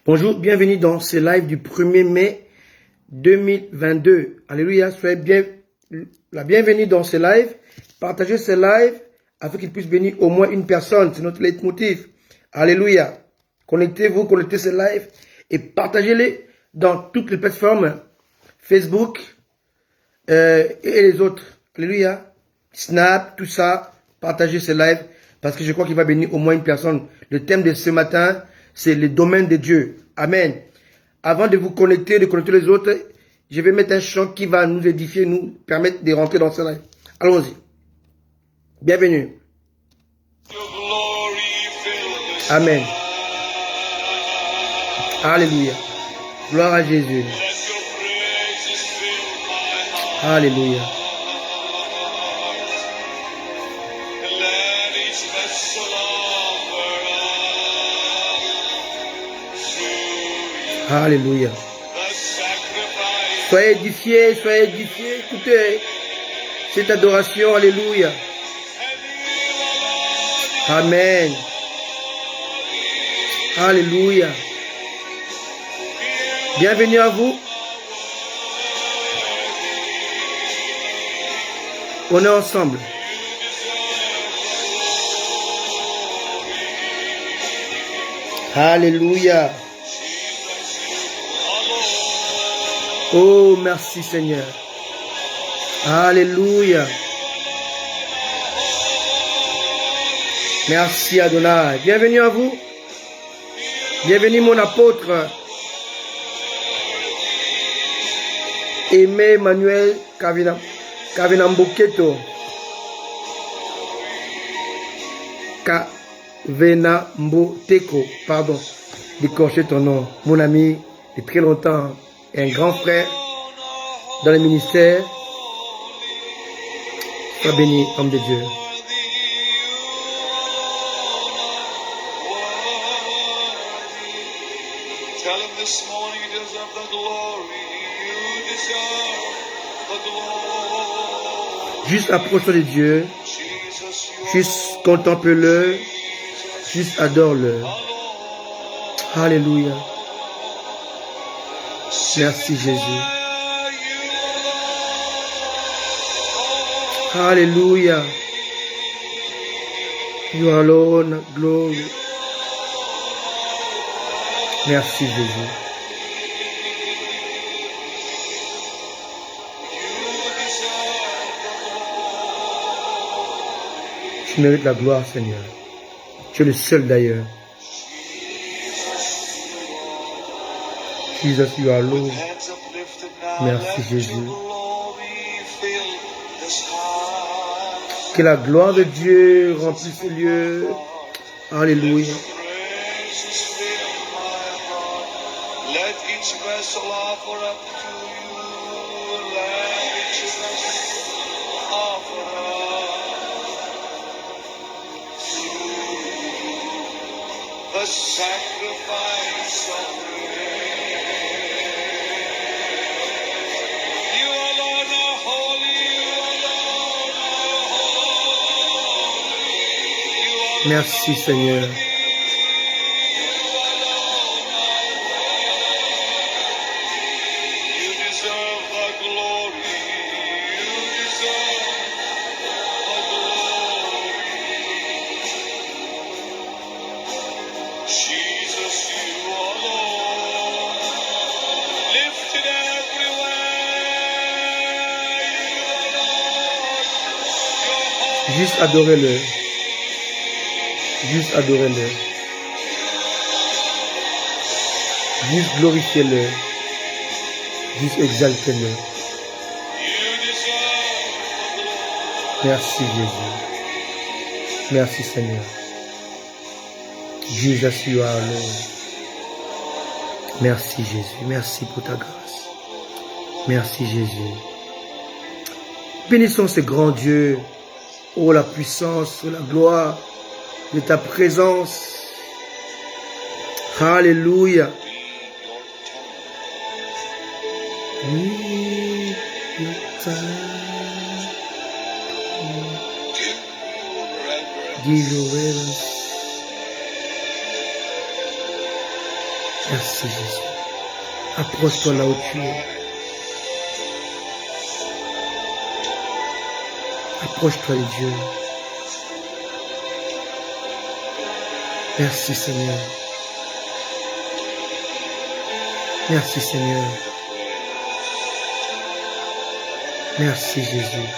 Bonjour, bienvenue dans ce live du 1er mai 2022. Alléluia, soyez bien la bienvenue dans ce live. Partagez ce live afin qu'il puisse bénir au moins une personne. C'est notre leitmotiv. Alléluia. Connectez-vous, connectez ce live et partagez-les dans toutes les plateformes Facebook et les autres. Alléluia. Snap, tout ça. Partagez ce live parce que je crois qu'il va bénir au moins une personne. Le thème de ce matin, c'est le domaine de Dieu. Amen. Avant de vous connecter, de connecter les autres, je vais mettre un chant qui va nous édifier, nous permettre de rentrer dans ce live. Allons-y. Bienvenue. Amen. Alléluia. Gloire à Jésus. Alléluia. Alléluia. Soyez édifiés, écoutez cette adoration, alléluia. Amen. Alléluia. Bienvenue à vous. On est ensemble. Alléluia. Oh, merci Seigneur. Alléluia. Merci Adonai. Bienvenue à vous. Bienvenue mon apôtre. Aimé Emmanuel Kavenamboketo. Kavenamboteko. Pardon. D'écorcher ton nom. Mon ami de très longtemps. Un grand frère dans le ministère. Sois béni, homme de Dieu. Juste approche-toi de Dieu. Juste contemple-le. Juste adore-le. Alléluia. Merci Jésus. Alléluia. You alone, glory. Merci Jésus. Tu mérites la gloire, Seigneur. Tu es le seul d'ailleurs. Jesus, you are Lord. Merci Jésus. Que la gloire de Dieu remplisse ce lieu. Alléluia. The sacrifice of merci Seigneur. Juste adorez-le. Juste adorez-le. Juste glorifiez-le. Juste exaltez-le. Merci Jésus. Merci Seigneur. Jesus, you are Lord. Merci Jésus. Merci pour ta grâce. Merci Jésus. Bénissons ce grand Dieu. Oh, la puissance, la gloire de ta présence. Alléluia. Give your reverence. Merci Jésus. Approche-toi là où tu es. Approche-toi de Dieu. Merci Seigneur. Merci Seigneur. Merci Jésus.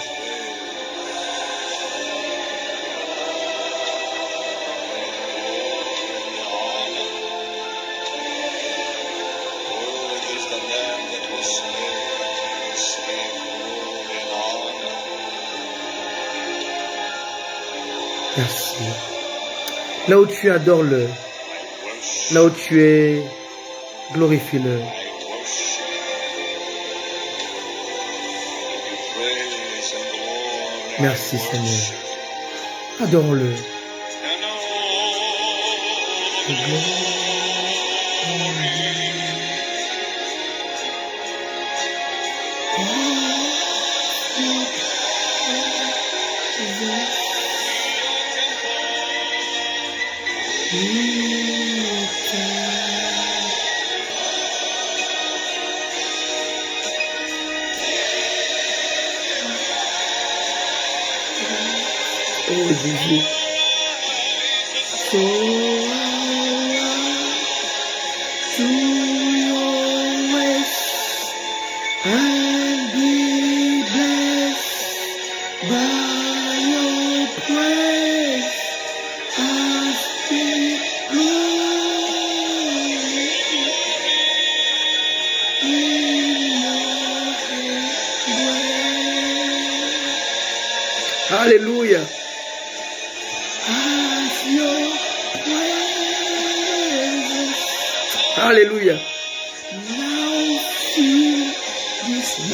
Merci. Là où tu es, adore-le. Là où tu es, glorifie-le. Merci Seigneur. Adore-le. Oh Jésus. So to your ways and be blessed by your praise. I speak glory in your embrace. Hallelujah. Alléluia.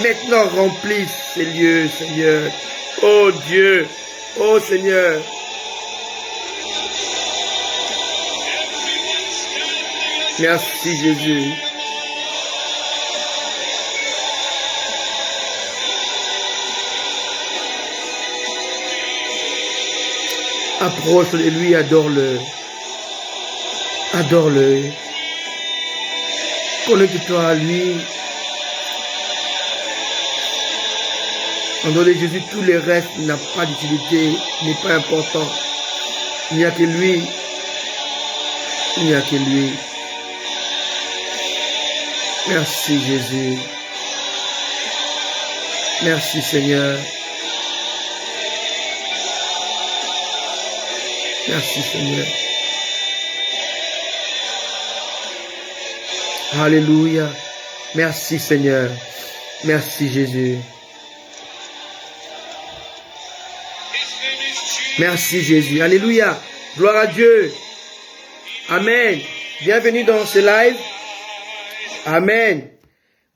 Maintenant remplisse ces lieux, Seigneur. Oh Dieu, oh Seigneur. Merci Jésus. Approche de lui, adore-le. Adore-le. Connecte-toi à lui. En dehors de Jésus, tous les restes n'ont pas d'utilité, n'est pas important. Il n'y a que lui. Il n'y a que lui. Merci Jésus. Merci Seigneur. Merci Seigneur. Alléluia. Merci Seigneur. Merci Jésus. Merci Jésus. Alléluia. Gloire à Dieu. Amen. Bienvenue dans ce live. Amen.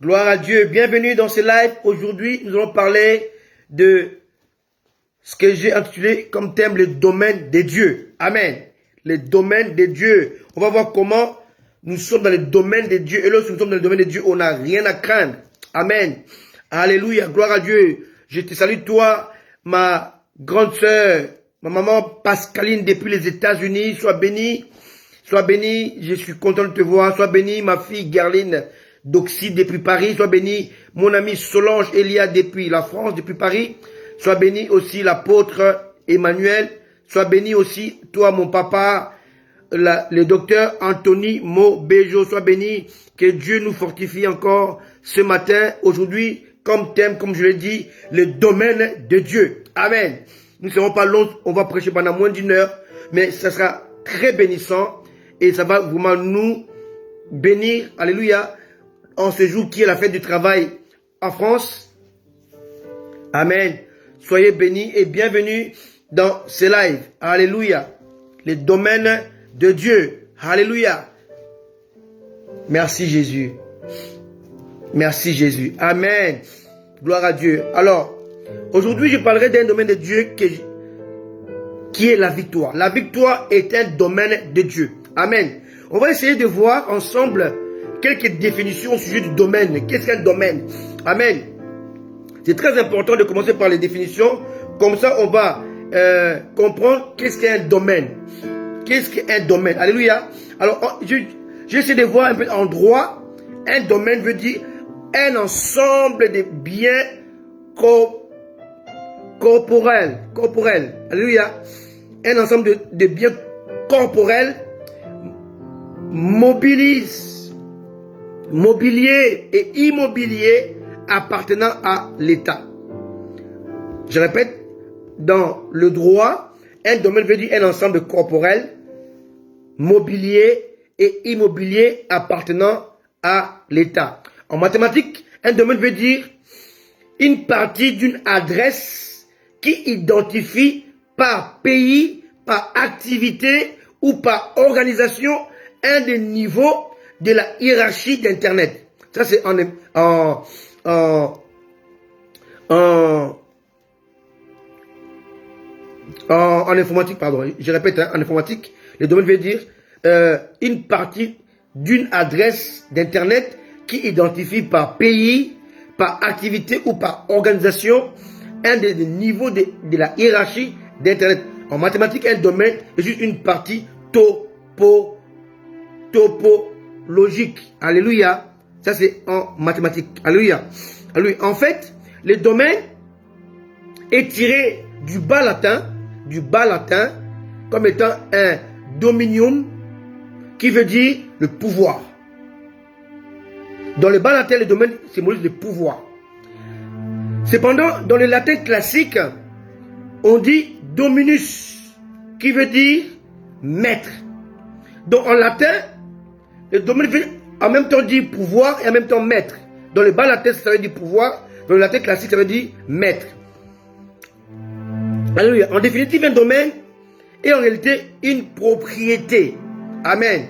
Gloire à Dieu. Bienvenue dans ce live. Aujourd'hui, nous allons parler de ce que j'ai intitulé comme thème le domaine des dieux. Amen. Le domaine des dieux. On va voir comment nous sommes dans le domaine de Dieu. Et lorsque nous sommes dans le domaine de Dieu, on n'a rien à craindre. Amen. Alléluia. Gloire à Dieu. Je te salue toi, ma grande sœur, ma maman Pascaline depuis les États-Unis. Sois bénie. Sois bénie. Je suis content de te voir. Sois bénie, ma fille Gerline d'Oxy depuis Paris. Sois bénie, mon ami Solange Elia depuis la France, depuis Paris. Sois béni aussi l'apôtre Emmanuel. Sois béni aussi toi, mon papa, le docteur Anthony Mobejo. Sois béni. Que Dieu nous fortifie encore ce matin, aujourd'hui, comme thème, comme je l'ai dit, le domaine de Dieu. Amen. Nous ne serons pas longs, on va prêcher pendant moins d'1 heure, mais ça sera très bénissant et ça va vraiment nous bénir. Alléluia. En ce jour qui est la fête du travail en France. Amen. Soyez bénis et bienvenue dans ce live. Alléluia. Le domaine de Dieu. Alléluia. Merci Jésus. Merci Jésus. Amen. Gloire à Dieu. Alors, aujourd'hui, je parlerai d'un domaine de Dieu qui est la victoire. La victoire est un domaine de Dieu. Amen. On va essayer de voir ensemble quelques définitions au sujet du domaine. Qu'est-ce qu'un domaine? Amen. C'est très important de commencer par les définitions. Comme ça, on va je Qu'est-ce qu'un domaine? Qu'est-ce qu'un domaine? Alléluia. Alors, je J'essaie de voir un peu en droit. Un domaine veut dire un ensemble de biens corporels. Alléluia. Un ensemble de biens corporels mobilier et immobilier appartenant à l'État. Je répète, dans le droit, un domaine veut dire un ensemble corporel, mobilier et immobilier appartenant à l'État. En mathématiques, un domaine veut dire une partie d'une adresse qui identifie par pays, par activité ou par organisation un des niveaux de la hiérarchie d'Internet. Ça, c'est en informatique, pardon. Je répète, en informatique, le domaine veut dire une partie d'une adresse d'Internet qui identifie par pays, par activité ou par organisation un des niveaux de la hiérarchie d'Internet. En mathématiques, un domaine est juste une partie topologique. Alléluia. Ça, c'est en mathématiques. Alléluia. Alléluia. En fait, le domaine est tiré du bas latin comme étant un dominium qui veut dire le pouvoir. Dans le bas latin, le domaine symbolise le pouvoir. Cependant, dans le latin classique, on dit dominus, qui veut dire maître. Donc en latin, le domaine veut en même temps dire pouvoir et en même temps maître. Dans le bas latin, ça veut dire pouvoir. Dans le latin classique, ça veut dire maître. Alléluia. En définitive, un domaine est en réalité une propriété. Amen.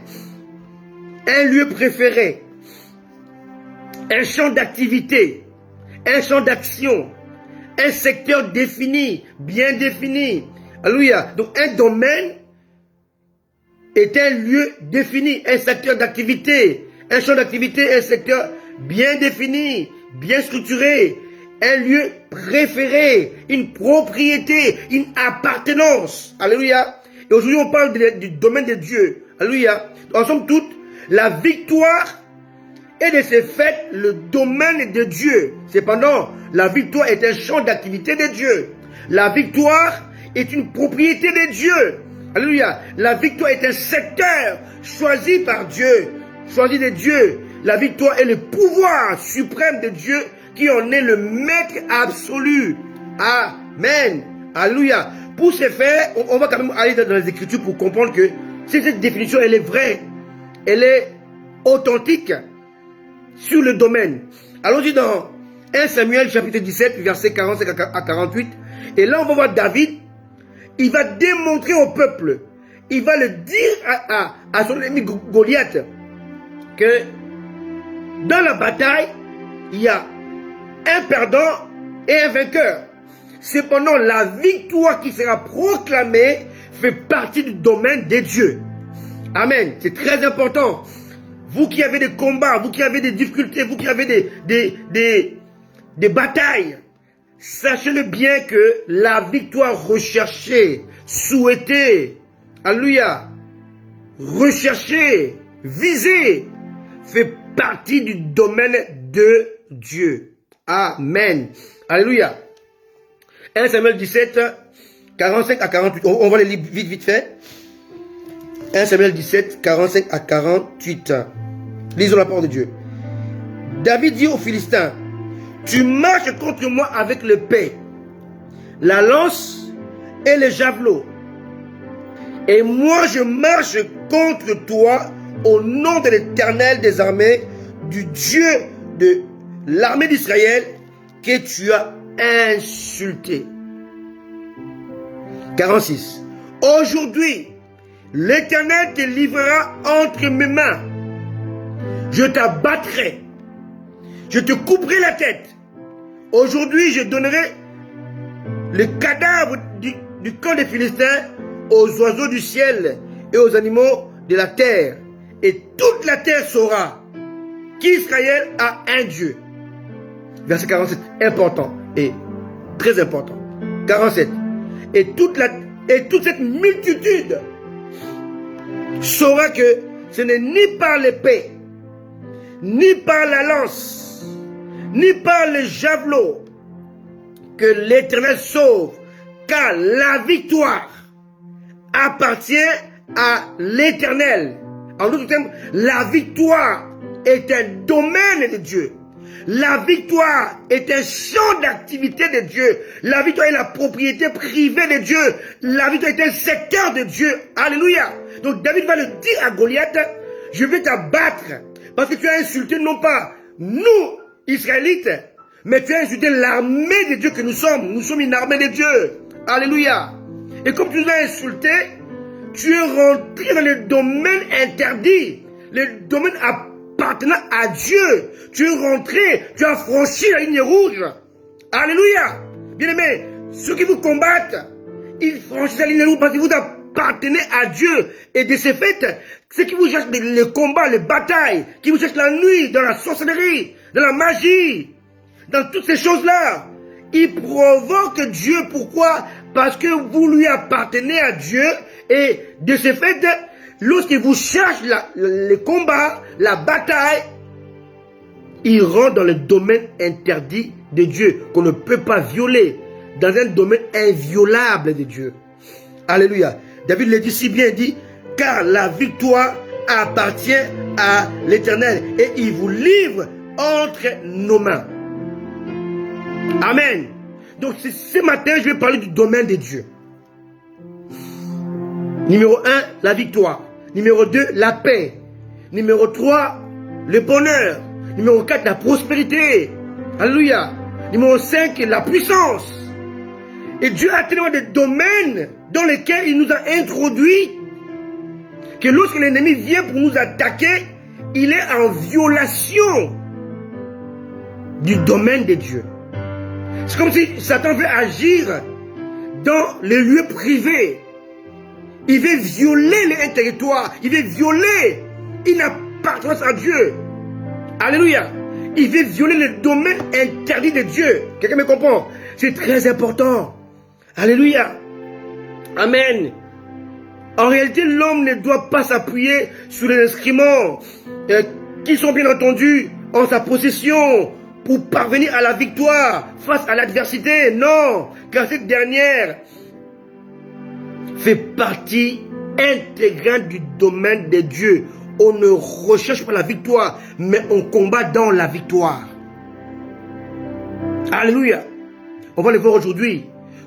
Un lieu préféré. Un champ d'activité. Un champ d'action. Un secteur défini, bien défini. Alléluia. Donc un domaine est un lieu défini, un secteur d'activité. Un champ d'activité, un secteur bien défini, bien structuré. Un lieu préféré, une propriété, une appartenance. Alléluia. Et aujourd'hui, on parle du domaine de Dieu. Alléluia. En somme toute, la victoire est de ce fait le domaine de Dieu. Cependant, la victoire est un champ d'activité de Dieu. La victoire est une propriété de Dieu. Alléluia. La victoire est un secteur choisi par Dieu, choisi de Dieu. La victoire est le pouvoir suprême de Dieu qui en est le maître absolu. Amen. Alléluia. Pour ce faire, on va quand même aller dans les Écritures pour comprendre que si cette définition, elle est vraie, elle est authentique sur le domaine. Allons-y dans 1 Samuel chapitre 17, versets 45 à 48. Et là, on va voir David. Il va démontrer au peuple, il va le dire à son ennemi Goliath, que dans la bataille, il y a un perdant et un vainqueur. Cependant, la victoire qui sera proclamée fait partie du domaine des dieux. Amen. C'est très important. Vous qui avez des combats, vous qui avez des difficultés, vous qui avez des batailles, sachez-le bien que la victoire recherchée, souhaitée, alléluia, recherchée, visée, fait partie du domaine de Dieu. Amen. Alléluia. 1 Samuel 17, 45 à 48. On va les lire vite fait. 1 Samuel 17, 45 à 48. Lisons la parole de Dieu. David dit aux Philistins, tu marches contre moi avec l'épée, la lance et le javelot. Et moi je marche contre toi au nom de l'Éternel des armées, du Dieu de l'armée d'Israël que tu as insulté. 46. Aujourd'hui, l'Éternel te livrera entre mes mains. Je t'abattrai. Je te couperai la tête. Aujourd'hui, je donnerai le cadavre du camp des Philistins aux oiseaux du ciel et aux animaux de la terre. Et toute la terre saura qu'Israël a un Dieu. Verset 47, important et très important. 47. Et toute cette multitude saura que ce n'est ni par l'épée, ni par la lance, ni par le javelot que l'Éternel sauve, car la victoire appartient à l'Éternel. En d'autres termes, la victoire est un domaine de Dieu. La victoire est un champ d'activité de Dieu. La victoire est la propriété privée de Dieu. La victoire est un secteur de Dieu. Alléluia. Donc David va le dire à Goliath, je vais t'abattre parce que tu as insulté non pas nous, Israélites, mais tu as insulté l'armée de Dieu que nous sommes. Nous sommes une armée de Dieu. Alléluia. Et comme tu nous as insultés, tu es rentré dans le domaine interdit, le domaine appartenant à Dieu. Tu es rentré, tu as franchi la ligne rouge. Alléluia. Bien-aimés, ceux qui vous combattent, ils franchissent la ligne rouge parce que vous appartenez à Dieu. Et de ce fait, ceux qui vous cherchent les combats, les batailles, qui vous cherchent la nuit, dans la sorcellerie, dans la magie, dans toutes ces choses-là, ils provoquent Dieu. Pourquoi? Parce que vous lui appartenez à Dieu. Et de ce fait, lorsqu'il vous cherche les combats, la bataille, il rentre dans le domaine interdit de Dieu, qu'on ne peut pas violer, dans un domaine inviolable de Dieu. Alléluia. David le dit si bien, il dit, car la victoire appartient à l'Éternel et il vous livre entre nos mains. Amen. Donc ce matin, je vais parler du domaine de Dieu. Numéro 1, la victoire. Numéro 2, la paix. Numéro 3, le bonheur. Numéro 4, la prospérité. Alléluia. Numéro 5, la puissance. Et Dieu a tellement de domaines dans lesquels il nous a introduits que lorsque l'ennemi vient pour nous attaquer, il est en violation du domaine de Dieu. C'est comme si Satan veut agir dans les lieux privés. Il veut violer un territoire. Il veut violer une appartenance à Dieu. Alléluia. Il veut violer le domaine interdit de Dieu. Quelqu'un me comprend? C'est très important. Alléluia. Amen. En réalité, l'homme ne doit pas s'appuyer sur les instruments qui sont bien entendus en sa possession pour parvenir à la victoire face à l'adversité. Non, car cette dernière fait partie intégrante du domaine de Dieu. On ne recherche pas la victoire, mais on combat dans la victoire. Alléluia. On va le voir aujourd'hui.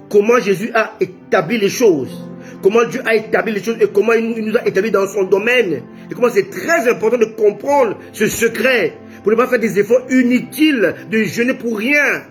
Comment Jésus a établi les choses. Comment Dieu a établi les choses et comment il nous a établis dans son domaine. Et comment c'est très important de comprendre ce secret. Pour ne pas faire des efforts inutiles, de jeûner pour rien.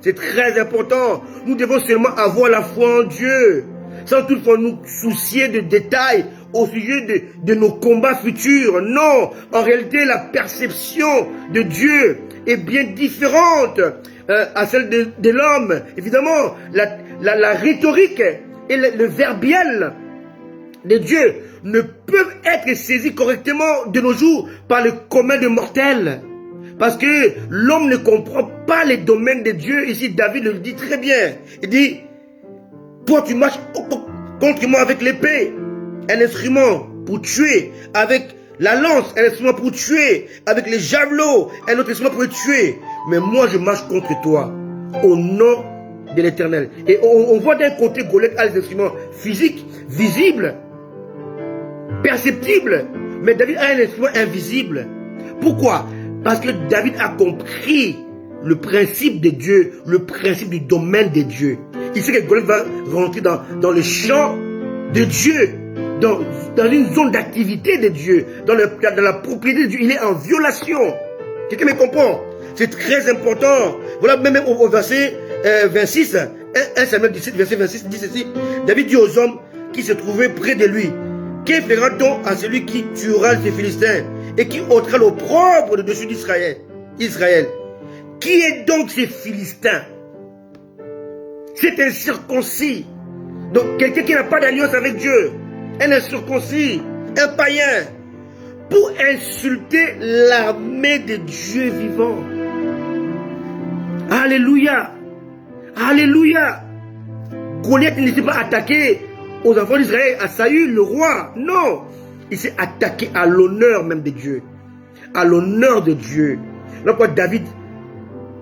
C'est très important. Nous devons seulement avoir la foi en Dieu. Sans toutefois nous soucier de détails au sujet de nos combats futurs. Non, en réalité, la perception de Dieu est bien différente à celle de l'homme. Évidemment, la rhétorique et le verbiel de Dieu ne peuvent être saisis correctement de nos jours par le commun des mortels. Parce que l'homme ne comprend pas les domaines de Dieu. Ici, David le dit très bien. Il dit, toi tu marches contre moi avec l'épée, un instrument pour tuer, avec la lance, un instrument pour tuer, avec les javelots, un autre instrument pour tuer. Mais moi je marche contre toi, au nom de l'Éternel. Et on voit d'un côté Goliath a les instruments physiques, visibles, perceptibles, mais David a un instrument invisible. Pourquoi? Parce que David a compris le principe de Dieu, le principe du domaine de Dieu. Il sait que Goliath va rentrer dans le champ de Dieu, dans une zone d'activité de Dieu, dans la propriété de Dieu. Il est en violation. Quelqu'un me comprend? C'est très important. Voilà, même au verset 26, 1 Samuel 17, verset 26, dit ceci. David dit aux hommes qui se trouvaient près de lui, que fera-t-on à celui qui tuera ces Philistins et qui ôtera l'opprobre de dessus d'Israël? Qui est donc ces Philistins? C'est un circoncis. Donc quelqu'un qui n'a pas d'alliance avec Dieu, un incirconcis, un païen, pour insulter l'armée de Dieu vivant. Alléluia. Alléluia. Goliath n'était pas attaqué aux enfants d'Israël, à Saül, le roi. Non. Il s'est attaqué à l'honneur même de Dieu. À l'honneur de Dieu. Donc, David,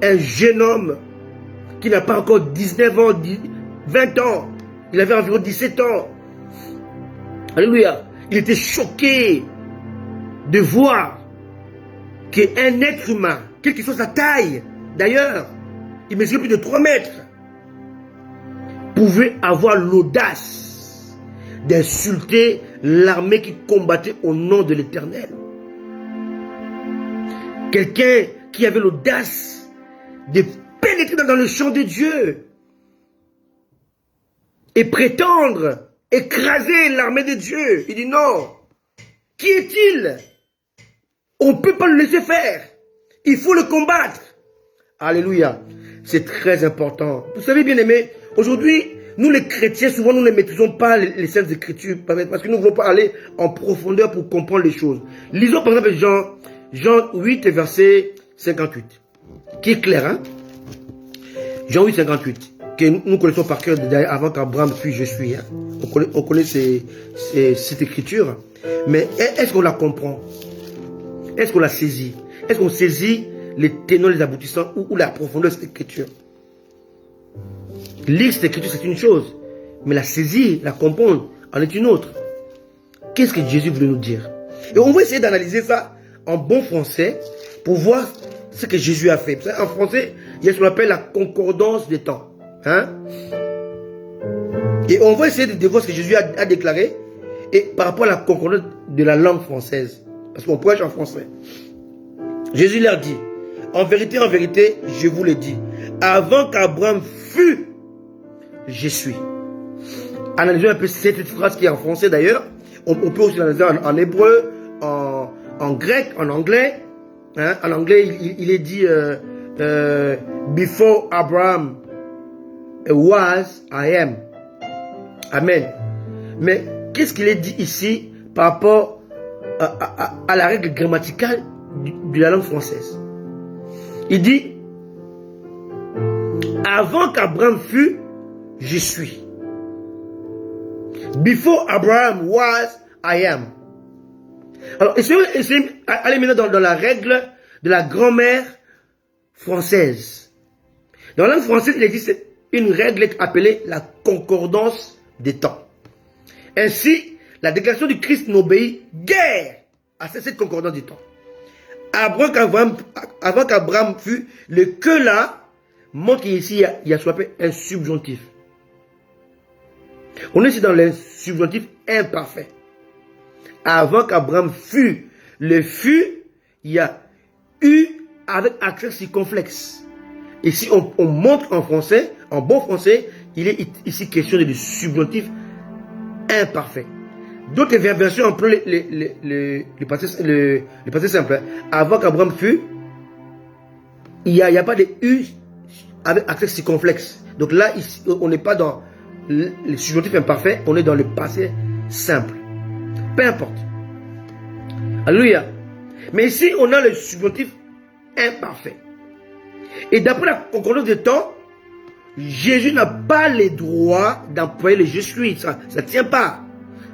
un jeune homme qui n'a pas encore 19 ans, 20 ans, il avait environ 17 ans. Alléluia. Il était choqué de voir qu'un être humain, quelle que soit sa taille, d'ailleurs, il mesurait plus de 3 mètres, pouvait avoir l'audace d'insulter l'armée qui combattait au nom de l'Éternel. Quelqu'un qui avait l'audace de pénétrer dans le champ de Dieu et prétendre écraser l'armée de Dieu. Il dit non. Qui est-il? On ne peut pas le laisser faire. Il faut le combattre. Alléluia. C'est très important. Vous savez, bien aimés, aujourd'hui, nous les chrétiens, souvent, nous ne maîtrisons pas les Saintes Écritures parce que nous ne voulons pas aller en profondeur pour comprendre les choses. Lisons par exemple Jean 8, verset 58, qui est clair, hein? Jean 8, 58, que nous connaissons par cœur avant qu'Abraham fût je suis. Hein? On connaît cette écriture, mais est-ce qu'on la comprend? Est-ce qu'on la saisit? Est-ce qu'on saisit les tenants, les aboutissants ou la profondeur de cette écriture? Lire cette écriture, c'est une chose, mais la saisir, la comprendre, en est une autre. Qu'est-ce que Jésus voulait nous dire? Et on va essayer d'analyser ça en bon français pour voir ce que Jésus a fait. En français, il y a ce qu'on appelle la concordance des temps. Hein? Et on va essayer de voir ce que Jésus a déclaré et par rapport à la concordance de la langue française. Parce qu'on prêche en français. Jésus leur dit, en vérité, je vous le dis, avant qu'Abraham fût, je suis. Analysons un peu cette phrase qui est en français d'ailleurs. On peut aussi l'analyser en hébreu, en grec, en anglais. Hein? En anglais, il est dit Before Abraham was, I am. Amen. Mais qu'est-ce qu'il est dit ici par rapport à la règle grammaticale de la langue française? Il dit avant qu'Abraham fût, je suis. Before Abraham was, I am. Alors, essayez aller maintenant dans la règle de la grammaire française. Dans la langue française, il existe une règle appelée la concordance des temps. Ainsi, la déclaration du Christ n'obéit guère à cette concordance des temps. Avant qu'Abraham fût, le que là montre qu'ici il y a ce qu'on appelle un subjonctif. On est ici dans le subjonctif imparfait. Avant qu'Abraham fût, le fût, il y a eu avec accent circonflexe. Ici, on montre en français, en bon français, il est ici question de subjonctif imparfait. D'autres versions emploient le passé simple. Avant qu'Abraham fût, il n'y a pas de U avec accent circonflexe. Donc là, ici, on n'est pas dans le subjonctif imparfait, on est dans le passé simple. Peu importe. Alléluia. Mais ici, on a le subjonctif imparfait. Et d'après la concordance des temps, Jésus n'a pas le droit d'employer le je suis. Ça ne tient pas.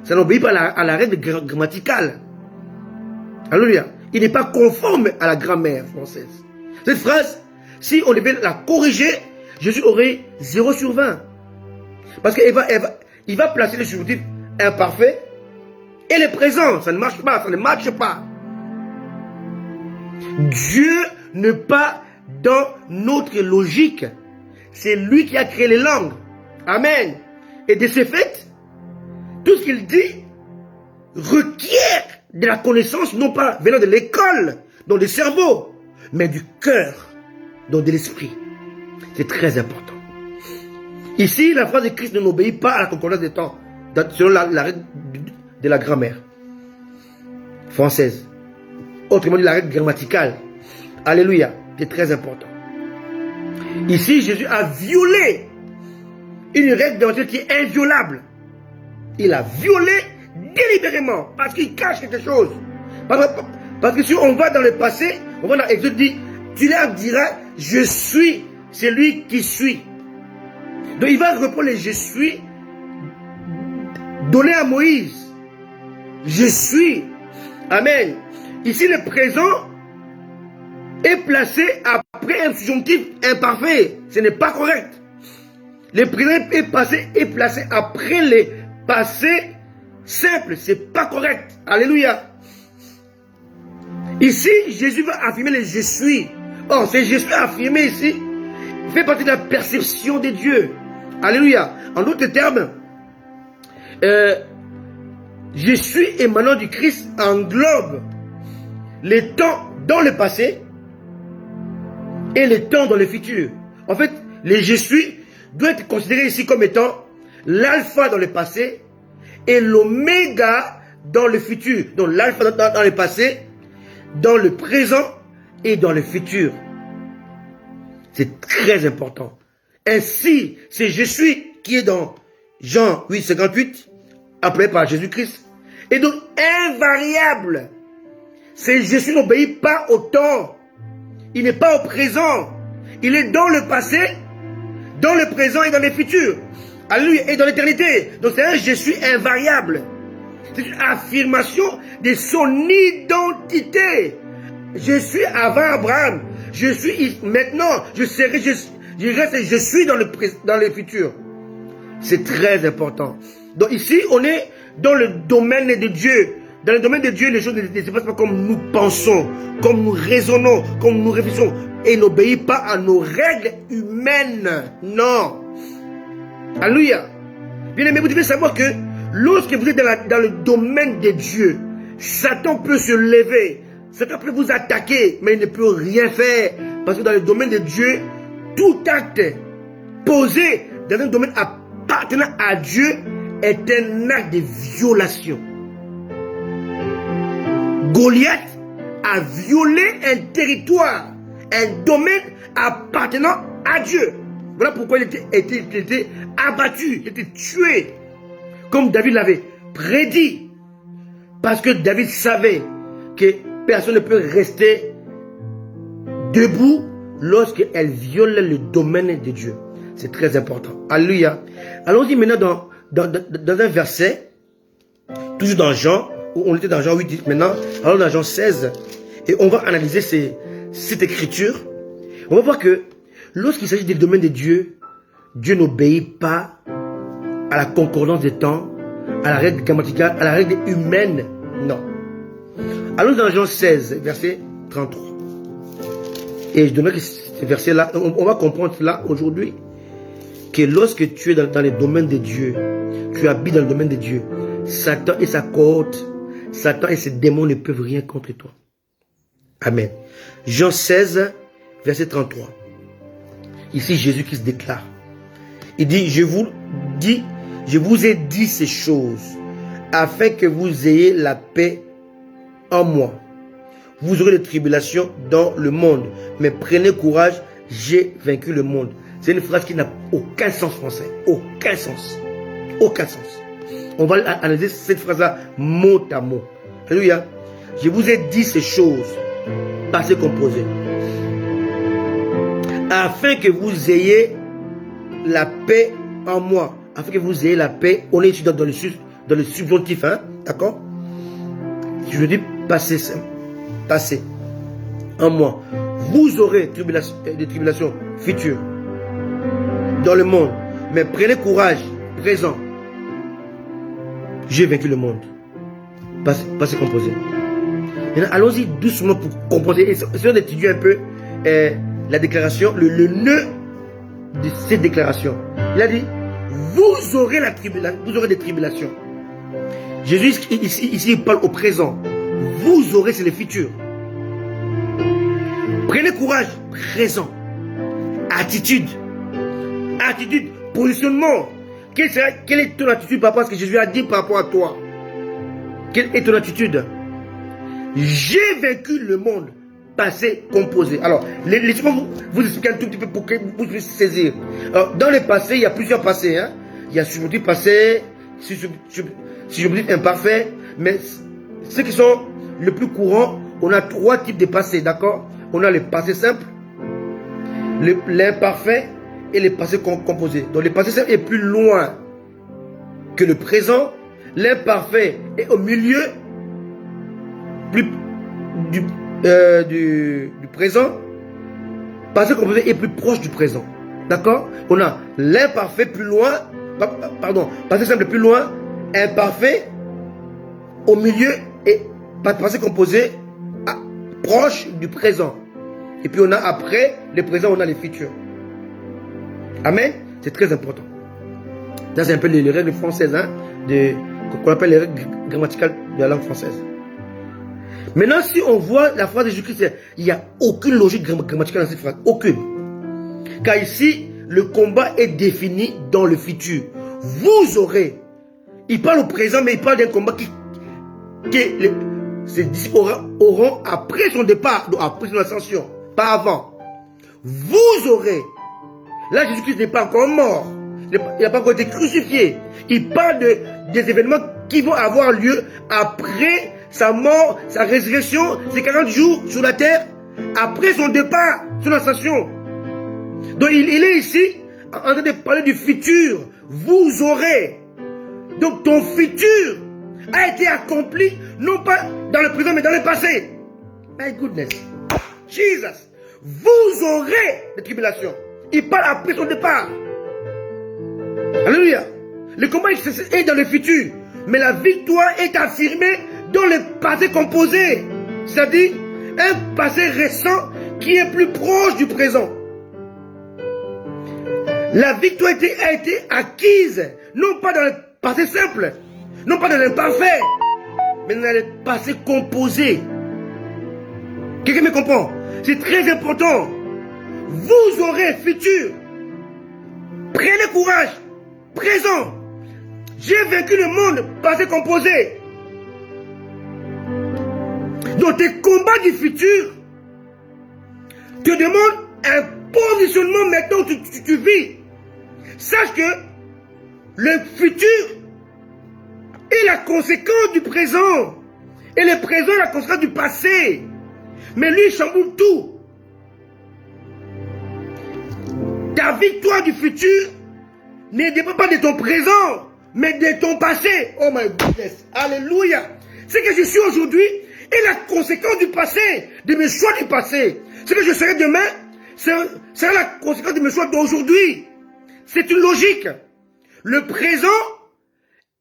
Ça n'obéit pas à la règle grammaticale. Alléluia. Il n'est pas conforme à la grammaire française. Cette phrase, si on devait la corriger, Jésus aurait 0 sur 20. Parce qu'il va placer le subjonctif imparfait et le présent. Ça ne marche pas, ça ne marche pas. Dieu n'est pas dans notre logique. C'est lui qui a créé les langues. Amen. Et de ce fait, tout ce qu'il dit requiert de la connaissance, non pas venant de l'école, donc du cerveau, mais du cœur, donc de l'esprit. C'est très important. Ici, la phrase de Christ n'obéit pas à la concordance des temps, selon la règle de la grammaire française. Autrement dit, la règle grammaticale. Alléluia. C'est très important. Ici, Jésus a violé une règle grammaticale qui est inviolable. Il a violé délibérément parce qu'il cache quelque chose. Parce que si on va dans le passé, on va dans Exode dit, tu leur diras, je suis celui qui suis. Donc il va reprendre le je suis donné à Moïse. Je suis. Amen. Ici, le présent est placé après un subjonctif imparfait. Ce n'est pas correct. Le présent est placé après les passés simples. Ce n'est pas correct. Alléluia. Ici, Jésus va affirmer le je suis. Or, ce je suis affirmé ici fait partie de la perception de Dieu. Alléluia. En d'autres termes, je suis émanant du Christ englobe les temps dans le passé et les temps dans le futur. En fait, le je suis doit être considéré ici comme étant l'alpha dans le passé et l'oméga dans le futur. Donc l'alpha dans le passé, dans le présent et dans le futur. C'est très important. Ainsi, c'est je suis qui est dans Jean 8, 58, appelé par Jésus-Christ. Et donc invariable. C'est je suis n'obéit pas au temps. Il n'est pas au présent. Il est dans le passé, dans le présent et dans le futur. Alléluia. Et dans l'éternité. Donc c'est un je suis invariable. C'est une affirmation de son identité. Je suis avant Abraham. Je suis maintenant. Je serai, je reste et je suis dans le futur. C'est très important. Donc ici, on est dans le domaine de Dieu. Dans le domaine de Dieu, les choses ne se passent pas comme nous pensons, comme nous raisonnons, comme nous réfléchissons. Et n'obéit pas à nos règles humaines. Non. Alléluia. Bien aimé, vous devez savoir que lorsque vous êtes dans le domaine de Dieu, Satan peut se lever. Satan peut vous attaquer, mais il ne peut rien faire. Parce que dans le domaine de Dieu, tout acte posé dans un domaine appartenant à Dieu est un acte de violation. Goliath a violé un territoire, un domaine appartenant à Dieu. Voilà pourquoi il était abattu, il était tué, comme David l'avait prédit. Parce que David savait que personne ne peut rester debout lorsqu'elle viole le domaine de Dieu. C'est très important. Alléluia. Allons-y maintenant dans un verset, toujours dans Jean, où on était dans Jean 8, maintenant, allons dans Jean 16, et on va analyser cette écriture. On va voir que lorsqu'il s'agit du domaine de Dieu, Dieu n'obéit pas à la concordance des temps, à la règle grammaticale, à la règle humaine. Non. Allons dans Jean 16, verset 33. Et je donnerai ce verset-là, on va comprendre cela aujourd'hui, que lorsque tu es dans le domaine de Dieu, tu habites dans le domaine de Dieu, Satan et sa cohorte, Satan et ses démons ne peuvent rien contre toi. Amen. Jean 16, verset 33. Ici, Jésus qui se déclare. Il dit, je vous ai dit ces choses, afin que vous ayez la paix en moi. Vous aurez des tribulations dans le monde, mais prenez courage, j'ai vaincu le monde. C'est une phrase qui n'a aucun sens français. Aucun sens. Aucun sens. On va analyser cette phrase-là mot à mot. Alléluia. Je vous ai dit ces choses, passé composé, afin que vous ayez la paix en moi. Afin que vous ayez la paix. On est ici dans le subjonctif, hein? D'accord? Je dis passé simple. Passé en moi. Vous aurez des tribulations futures dans le monde. Mais prenez courage, présent. J'ai vaincu le monde. Passé composé. Maintenant, allons-y doucement pour comprendre. Essayons d'étudier un peu la déclaration, le nœud de cette déclaration. Il a dit, vous aurez des tribulations. Jésus, ici, il parle au présent. Vous aurez, c'est le futur. Prenez courage, présent. Attitude, positionnement. Quelle est ton attitude par rapport à ce que Jésus a dit par rapport à toi? Quelle est ton attitude? J'ai vaincu le monde. Passé composé. Alors, laissez-moi vous expliquer un tout petit peu pour que vous puissiez saisir. Alors, dans le passé, il y a plusieurs passés. Hein? Il y a subjonctif passé, subjonctif imparfait. Mais ceux qui sont le plus courants, on a trois types de passés, d'accord? On a le passé simple, l'imparfait et le passé composé. Donc le passé simple est plus loin que le présent, l'imparfait est au milieu plus, du présent. Passé composé est plus proche du présent. D'accord? On a l'imparfait plus loin, pardon, passé simple plus loin, imparfait au milieu et passé composé proche du présent. Et puis on a après le présent, on a les futurs. Amen. C'est très important. Ça c'est un peu les règles françaises, hein, qu'on appelle les règles grammaticales de la langue française. Maintenant, si on voit la phrase de Jésus-Christ, il n'y a aucune logique grammaticale dans cette phrase. Aucune. Car ici, le combat est défini dans le futur. Vous aurez. Il parle au présent, mais il parle d'un combat ses disciples auront après son départ, donc après son ascension, pas avant. Vous aurez. Là, Jésus-Christ n'est pas encore mort. Il n'a pas encore été crucifié. Il parle des événements qui vont avoir lieu après sa mort, sa résurrection, ses 40 jours sur la terre, après son départ, son ascension. Donc il est ici en train de parler du futur. Vous aurez. Donc ton futur a été accompli, non pas dans le présent, mais dans le passé. My goodness. Jesus. Vous aurez des tribulations. Il parle après son départ. Alléluia. Le combat est dans le futur, mais la victoire est affirmée dans le passé composé. C'est-à-dire un passé récent qui est plus proche du présent. La victoire a été acquise, non pas dans le passé simple, non pas dans l'imparfait, mais dans le passé composé. Quelqu'un me comprend? C'est très important. Vous aurez futur. Prenez courage. Présent. J'ai vaincu le monde, passé composé. Donc tes combats du futur te demandent un positionnement maintenant où tu vis. Sache que le futur est la conséquence du présent. Et le présent est la conséquence du passé. Mais lui, il chamboule tout. Ta victoire du futur ne dépend pas de ton présent, mais de ton passé. Oh my goodness. Alléluia. Ce que je suis aujourd'hui est la conséquence du passé, de mes choix du passé. Ce que je serai demain sera la conséquence de mes choix d'aujourd'hui. C'est une logique. Le présent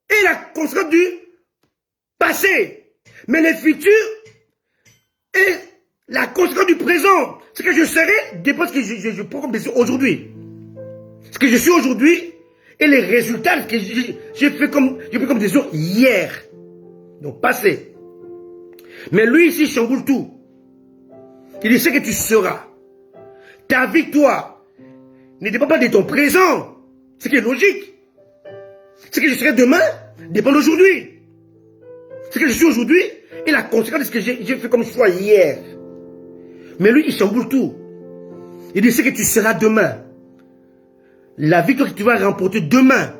est la conséquence du passé. Mais le futur est la conséquence du présent. Ce que je serai dépend de ce que je prends comme décision aujourd'hui. Ce que je suis aujourd'hui et les résultats que j'ai pris comme décision hier. Donc passé. Mais lui ici chamboule tout. Il dit ce que tu seras. Ta victoire ne dépend pas de ton présent. Ce qui est logique. Ce que je serai demain dépend d'aujourd'hui. Ce que je suis aujourd'hui est la conséquence de ce que j'ai fait comme choix hier. Mais lui, il chamboule tout. Il dit ce que tu seras demain. La victoire que tu vas remporter demain,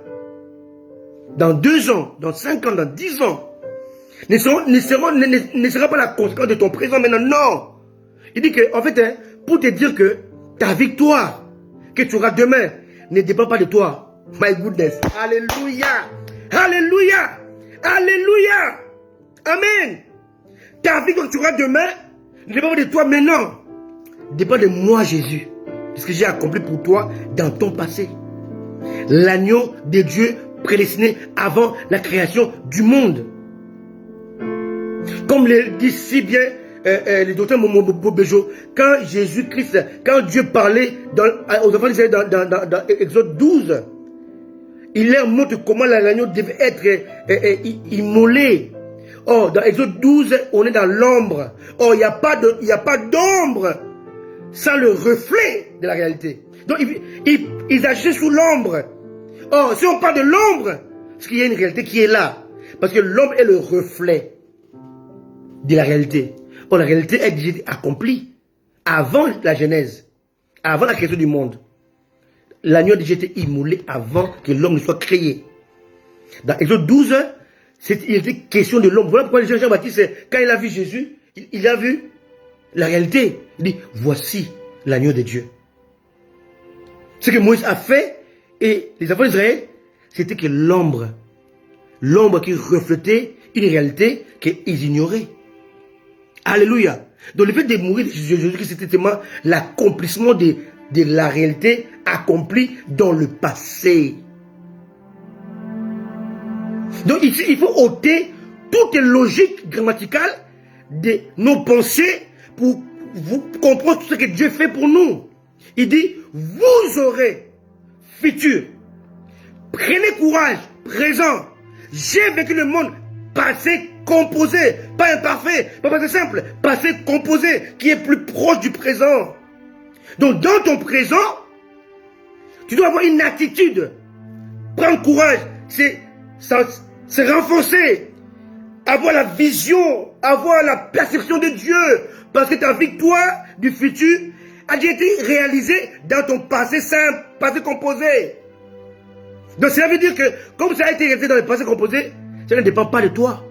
dans 2 ans, dans 5 ans, dans 10 ans, ne sera pas la conséquence de ton présent maintenant. Non. Il dit que, en fait, hein, pour te dire que ta victoire que tu auras demain ne dépend pas de toi. My goodness. Alléluia. Alléluia. Alléluia. Amen. Ta victoire que tu auras demain ne dépend pas de toi maintenant. Dépend de moi, Jésus. Ce que j'ai accompli pour toi dans ton passé. L'agneau de Dieu prédestiné avant la création du monde. Comme le dit si bien le docteur Bobejo, quand Jésus-Christ, quand Dieu parlait aux enfants d'Israël dans Exode 12, il leur montre comment l'agneau devait être immolé. Or, dans Exode 12, on est dans l'ombre. Or, il n'y a pas d'ombre sans le reflet de la réalité. Donc, ils agissent sous l'ombre. Or, si on parle de l'ombre, c'est qu'il y a une réalité qui est là. Parce que l'ombre est le reflet de la réalité. Or, la réalité est déjà accomplie avant la Genèse, avant la création du monde. L'agneau a déjà été immolé avant que l'homme ne soit créé. Dans Exode 12, il était question de l'homme. Voilà pourquoi Jean-Baptiste, quand il a vu Jésus, il a vu la réalité. Il dit, voici l'agneau de Dieu. Ce que Moïse a fait, et les enfants d'Israël, c'était que l'ombre l'ombre qui reflétait une réalité qu'ils ignoraient. Alléluia. Donc le fait de mourir de Jésus-Christ, c'était tellement l'accomplissement de la réalité accomplie dans le passé. Donc ici, il faut ôter toute logique grammaticale de nos pensées pour vous comprendre tout ce que Dieu fait pour nous. Il dit, vous aurez futur. Prenez courage, présent. J'ai vécu le monde, passé composé, pas imparfait, pas passé simple, passé composé, qui est plus proche du présent. Donc dans ton présent, tu dois avoir une attitude. Prendre courage, c'est renforcer, avoir la vision, avoir la perception de Dieu, parce que ta victoire du futur a déjà été réalisée dans ton passé simple, passé composé. Donc cela veut dire que, comme ça a été réalisé dans le passé composé, ça ne dépend pas de toi.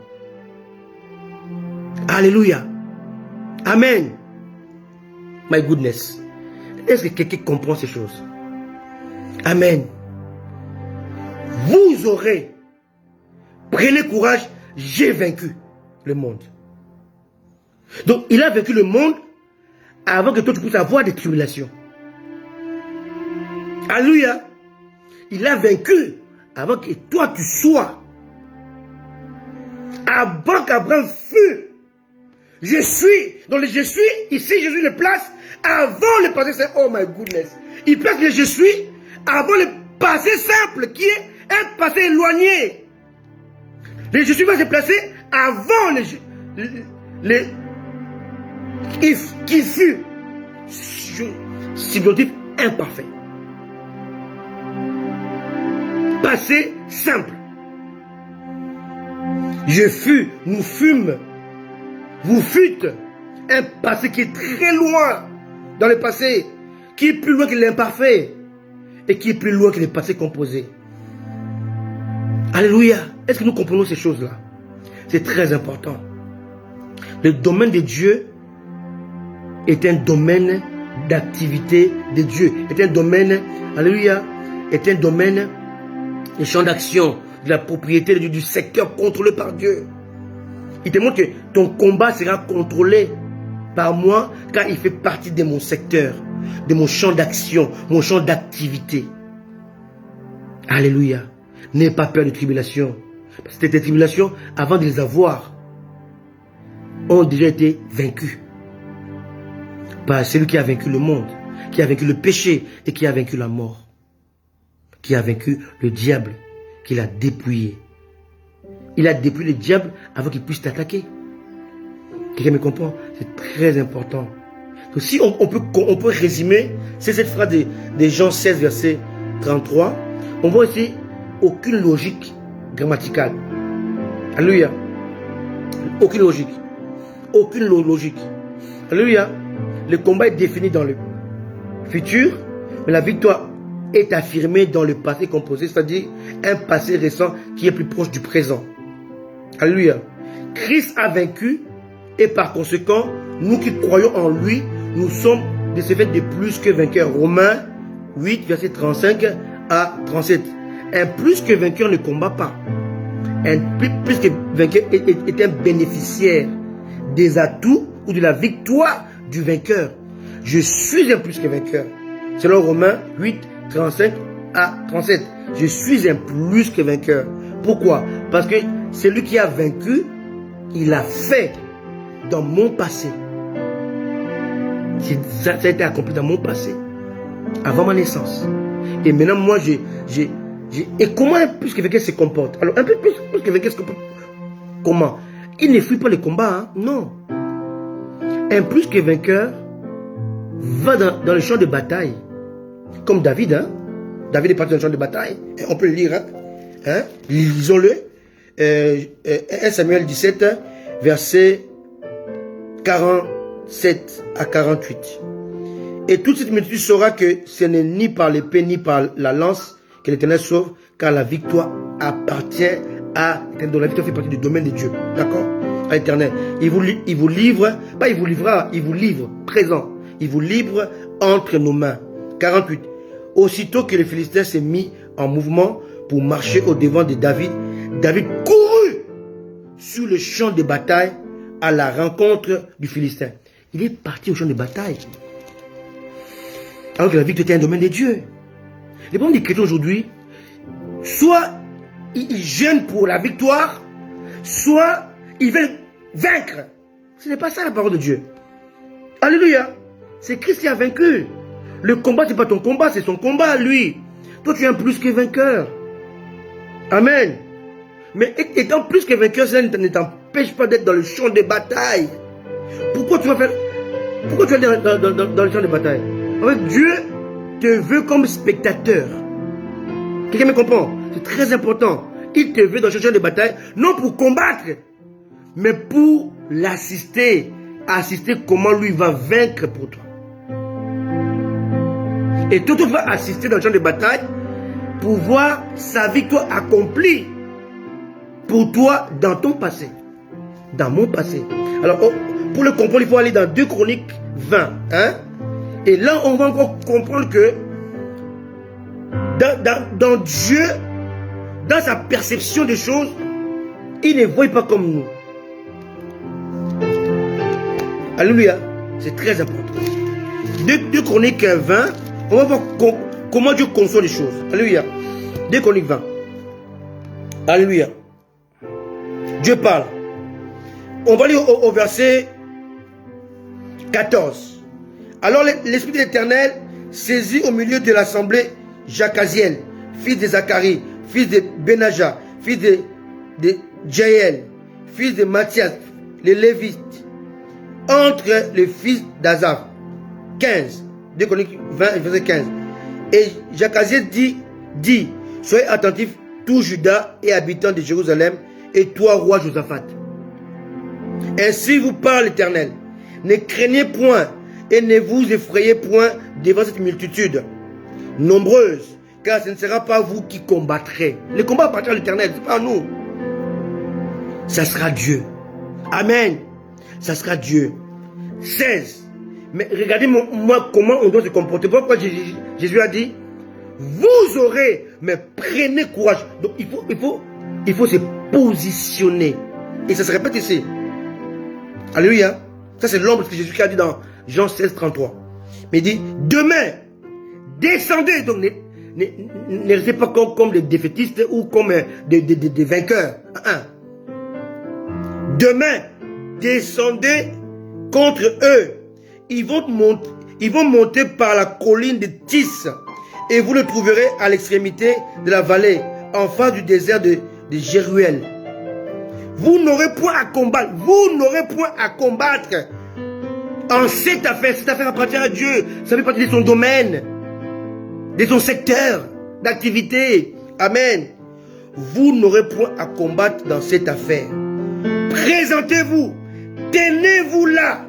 Alléluia. Amen. My goodness. Est-ce que quelqu'un comprend ces choses? Amen. Vous aurez. Prenez courage, j'ai vaincu le monde. Donc il a vaincu le monde avant que toi tu puisses avoir des tribulations. Alléluia. Il a vaincu avant que toi tu sois. Avant qu'Abraham fût. Je suis. Donc le je suis, ici Jésus le place avant le passé simple. Oh my goodness. Il place le je suis avant le passé simple qui est un passé éloigné. Le je suis va se placer avant le qui fut subjonctif imparfait. Passé simple. Je fus, nous fûmes, vous fûtes, un passé qui est très loin dans le passé, qui est plus loin que l'imparfait et qui est plus loin que le passé composé. Alléluia. Est-ce que nous comprenons ces choses-là? C'est très important. Le domaine de Dieu est un domaine d'activité de Dieu. Est un domaine, alléluia, est un domaine de champ d'action, de la propriété de Dieu, du secteur contrôlé par Dieu. Il te montre que ton combat sera contrôlé par moi car il fait partie de mon secteur, de mon champ d'action, mon champ d'activité. Alléluia. N'aie pas peur de tribulations. Parce que tes tribulations, avant de les avoir, ont déjà été vaincues par celui qui a vaincu le monde, qui a vaincu le péché et qui a vaincu la mort, qui a vaincu le diable, qu'il a dépouillé. Il a dépouillé le diable avant qu'il puisse t'attaquer. Quelqu'un me comprend? C'est très important. Donc si on peut résumer, c'est cette phrase de Jean 16, verset 33, on voit ici aucune logique grammaticale. Alléluia. Aucune logique. Aucune logique. Alléluia. Le combat est défini dans le futur, mais la victoire est affirmée dans le passé composé, c'est-à-dire un passé récent qui est plus proche du présent. Alléluia. Christ a vaincu et par conséquent, nous qui croyons en lui, nous sommes de ce fait de plus que vainqueurs. Romains 8, verset 35 à 37. Un plus que vainqueur ne combat pas. Un plus que vainqueur est un bénéficiaire des atouts ou de la victoire du vainqueur. Je suis un plus que vainqueur. Selon Romains 8, 35 à 37. Je suis un plus que vainqueur. Pourquoi? Parce que celui qui a vaincu, il a fait dans mon passé. Ça a été accompli dans mon passé. Avant ma naissance. Et maintenant, moi, et comment un plus que vainqueur se comporte? Alors, un peu plus que vainqueur se comporte. Comment? Il ne fuit pas le combat, hein? Non. Un plus que vainqueur va dans le champ de bataille. Comme David, hein? David est parti dans le champ de bataille. On peut le lire, hein? Lisons-le. 1 Samuel 17, verset 47 à 48. Et toute cette multitude saura que ce n'est ni par l'épée ni par la lance que l'Éternel sauve, car la victoire appartient à l'Éternel. Donc la victoire fait partie du domaine de Dieu. D'accord? À l'Éternel. Il vous livre, pas il vous livrera, il vous livre, présent. Il vous livre entre nos mains. 48. Aussitôt que les Philistins s'est mis en mouvement pour marcher au devant de David, David courut sur le champ de bataille à la rencontre du Philistin. Il est parti au champ de bataille. Alors que la victoire était un domaine de Dieu. Les problèmes des chrétiens aujourd'hui, soit ils jeûnent pour la victoire, soit ils veulent vaincre. Ce n'est pas ça la parole de Dieu. Alléluia. C'est Christ qui a vaincu. Le combat, ce n'est pas ton combat, c'est son combat, lui. Toi, tu es un plus que vainqueur. Amen. Mais étant plus que vainqueur, cela ne t'empêche pas d'être dans le champ de bataille. Pourquoi tu vas faire... Pourquoi tu es dans le champ de bataille? En fait, Dieu te veut comme spectateur. Quelqu'un me comprend? C'est très important. Il te veut dans le champ de bataille, non pour combattre, mais pour l'assister. Assister comment lui va vaincre pour toi. Et toi, tu vas assister dans le champ de bataille pour voir sa victoire accomplie pour toi dans ton passé. Dans mon passé. Alors, pour le comprendre, il faut aller dans 2 Chroniques 20. Hein? Et là, on va encore comprendre que dans Dieu, dans sa perception des choses, il ne voit pas comme nous. Alléluia. C'est très important. 2 Chroniques 20, on va voir comment Dieu conçoit les choses. Alléluia. 2 Chroniques 20. Alléluia. Dieu parle. On va lire au verset 14. Alors l'Esprit de l'Éternel saisit au milieu de l'assemblée Jacaziel, fils de Zacharie, fils de Benaja, fils de Jaël, fils de Matthias, les Lévites, entre les fils d'Azaph. 15. 2 Chroniques 20, verset 15. Et Jacaziel dit, soyez attentifs, tout Juda et habitants de Jérusalem, et toi, roi Josaphat. Ainsi vous parle l'Éternel. Ne craignez point et ne vous effrayez point devant cette multitude nombreuse, car ce ne sera pas vous qui combattrez. Le combat appartient à l'Éternel, ce n'est pas à nous. Ça sera Dieu. Amen. Ça sera Dieu. 16. Mais regardez moi comment on doit se comporter. Pourquoi Jésus a dit, vous aurez, mais prenez courage. Donc il faut se positionner. Et ça se répète ici. Alléluia. Ça c'est l'ombre que Jésus qui a dit dans Jean 16, 33. Mais il dit, demain, descendez. Donc ne restez pas comme des défaitistes ou comme des vainqueurs. Demain, descendez contre eux. Ils vont monter par la colline de Tis. Et vous le trouverez à l'extrémité de la vallée, en face du désert de Jéruel. Vous n'aurez point à combattre. Vous n'aurez point à combattre en cette affaire. Cette affaire appartient à Dieu. Ça fait partie de son domaine, de son secteur d'activité. Amen. Vous n'aurez point à combattre dans cette affaire. Présentez-vous. Tenez-vous là.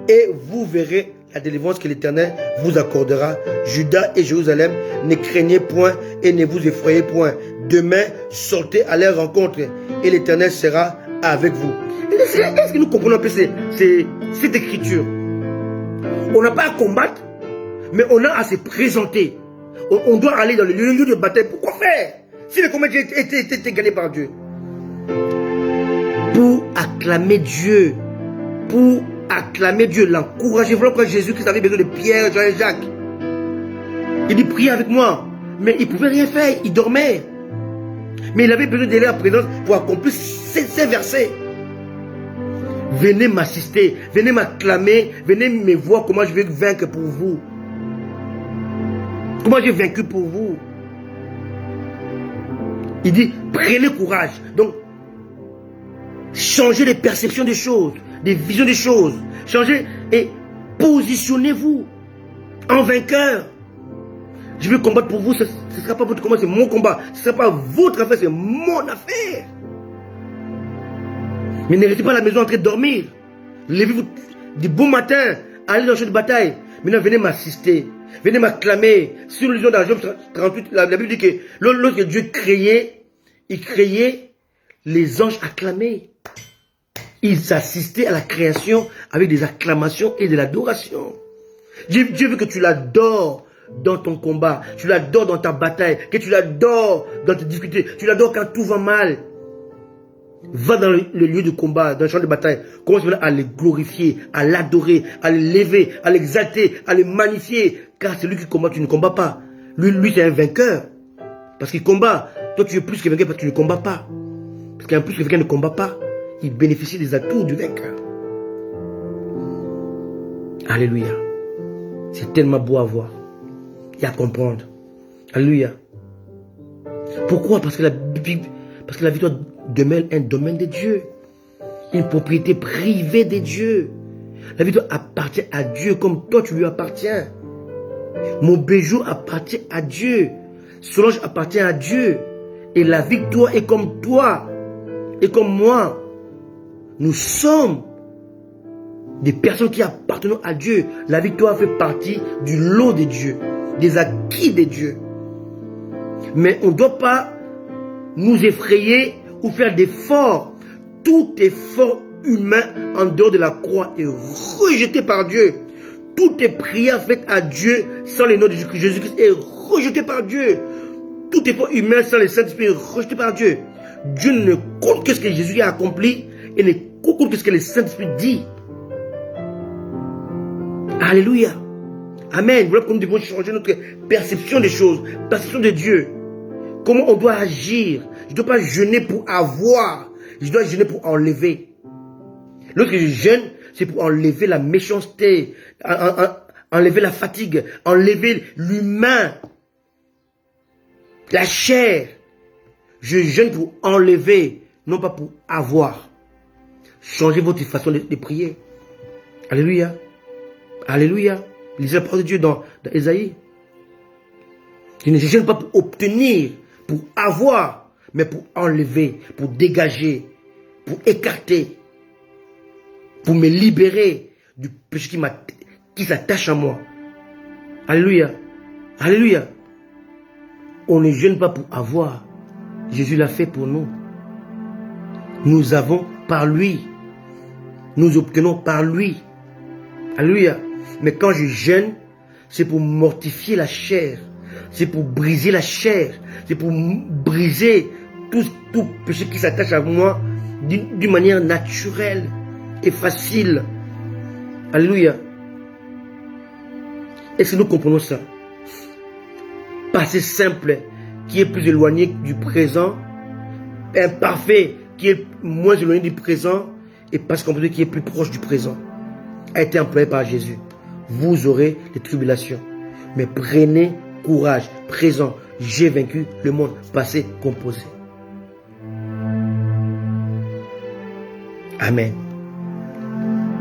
Et vous verrez la délivrance que l'Éternel vous accordera. Juda et Jérusalem, ne craignez point et ne vous effrayez point. Demain, sortez à leur rencontre et l'Éternel sera avec vous. Est-ce que nous comprenons un peu cette écriture? On n'a pas à combattre, mais on a à se présenter. On doit aller dans le lieu de bataille. Pourquoi faire? Si le combat était gagné par Dieu. Pour acclamer Dieu. Pour acclamer Dieu, l'encourager. Voilà pourquoi Jésus-Christ avait besoin de Pierre, Jean et Jacques. Il dit, priez avec moi. Mais il ne pouvait rien faire, il dormait. Mais il avait besoin de leur présence pour accomplir ces versets. Venez m'assister, venez m'acclamer, venez me voir comment je vais vaincre pour vous. Comment j'ai vaincu pour vous. Il dit, prenez courage. Donc, changez les perceptions des choses, des visions des choses. Changez et positionnez-vous en vainqueur. Je vais combattre pour vous, ce ne sera pas votre combat, c'est mon combat. Ce ne sera pas votre affaire, c'est mon affaire. Mais ne restez pas à la maison en train de dormir. Levez-vous du bon matin, allez dans le champ de bataille. Maintenant, venez m'assister, venez m'acclamer. Si nous lisons dans Job 38, la Bible dit que lorsque Dieu créait, il créait les anges acclamés. Ils assistaient à la création avec des acclamations et de l'adoration. Dieu veut que tu l'adores dans ton combat, tu l'adores dans ta bataille, que tu l'adores dans tes difficultés, tu l'adores quand tout va mal. Va dans le lieu de combat, dans le champ de bataille, commence à le glorifier, à l'adorer, à l'élever, à l'exalter, à le magnifier, car c'est lui qui combat, tu ne combats pas. Lui c'est un vainqueur, parce qu'il combat. Toi tu es plus que vainqueur parce que tu ne combats pas. Parce qu'un plus que vainqueur ne combat pas, il bénéficie des atouts du vainqueur. Alléluia. C'est tellement beau à voir et à comprendre. Alléluia. Pourquoi? Parce que la victoire demeure un domaine de Dieu. Une propriété privée de Dieu. La victoire appartient à Dieu comme toi tu lui appartiens. Mon bijou appartient à Dieu. Solange appartient à Dieu. Et la victoire est comme toi et comme moi. Nous sommes des personnes qui appartiennent à Dieu. La victoire fait partie du lot de Dieu, des acquis de Dieu. Mais on ne doit pas nous effrayer ou faire d'efforts. Tout effort humain en dehors de la croix est rejeté par Dieu. Toutes les prières faites à Dieu sans le nom de Jésus-Christ est rejeté par Dieu. Tout effort humain sans le Saint-Esprit est rejeté par Dieu. Dieu ne compte que ce que Jésus a accompli et ne compte que ce que le Saint-Esprit dit. Alléluia. Amen. Voilà pourquoi nous devons changer notre perception des choses, perception de Dieu. Comment on doit agir. Je ne dois pas jeûner pour avoir. Je dois jeûner pour enlever. Lorsque je jeûne, c'est pour enlever la méchanceté, enlever la fatigue, enlever l'humain, la chair. Je jeûne pour enlever, non pas pour avoir. Changez votre façon de prier. Alléluia. Alléluia. Lisez la parole de Dieu dans Ésaïe. Je ne jeûne pas pour obtenir, pour avoir, mais pour enlever, pour dégager, pour écarter, pour me libérer du péché qui s'attache à moi. Alléluia. Alléluia. On ne jeûne pas pour avoir. Jésus l'a fait pour nous. Nous avons par lui. Nous obtenons par lui. Alléluia. Mais quand je jeûne, c'est pour mortifier la chair. C'est pour briser la chair. C'est pour briser tout péché qui s'attache à moi d'une manière naturelle et facile. Alléluia. Est-ce que nous comprenons ça? Passé simple qui est plus éloigné du présent, imparfait qui est moins éloigné du présent, et passé complet qui est plus proche du présent, a été employé par Jésus. Vous aurez des tribulations, mais prenez courage. Présent, j'ai vaincu le monde. Passé composé. Amen.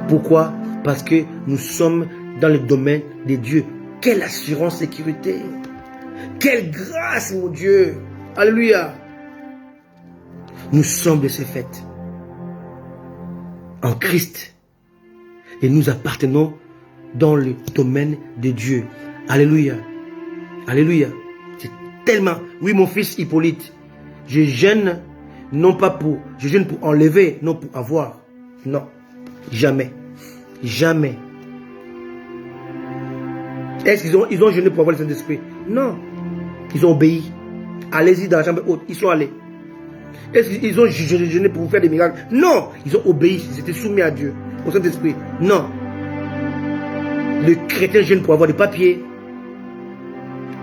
Pourquoi? Parce que nous sommes dans le domaine de Dieu. Quelle assurance, sécurité. Quelle grâce, mon Dieu. Alléluia. Nous sommes de ce fait en Christ. Et nous appartenons dans le domaine de Dieu. Alléluia. Alléluia. C'est tellement... Oui, mon fils Hippolyte, je jeûne non pas pour... Je jeûne pour enlever, non pour avoir. Non. Jamais. Jamais. Est-ce qu'ils ont jeûné pour avoir le Saint-Esprit? Non. Ils ont obéi. Allez-y dans la chambre haute. Ils sont allés. Est-ce qu'ils ont jeûné pour vous faire des miracles? Non. Ils ont obéi. Ils étaient soumis à Dieu. Au Saint-Esprit. Non. Le chrétien jeûne pour avoir des papiers.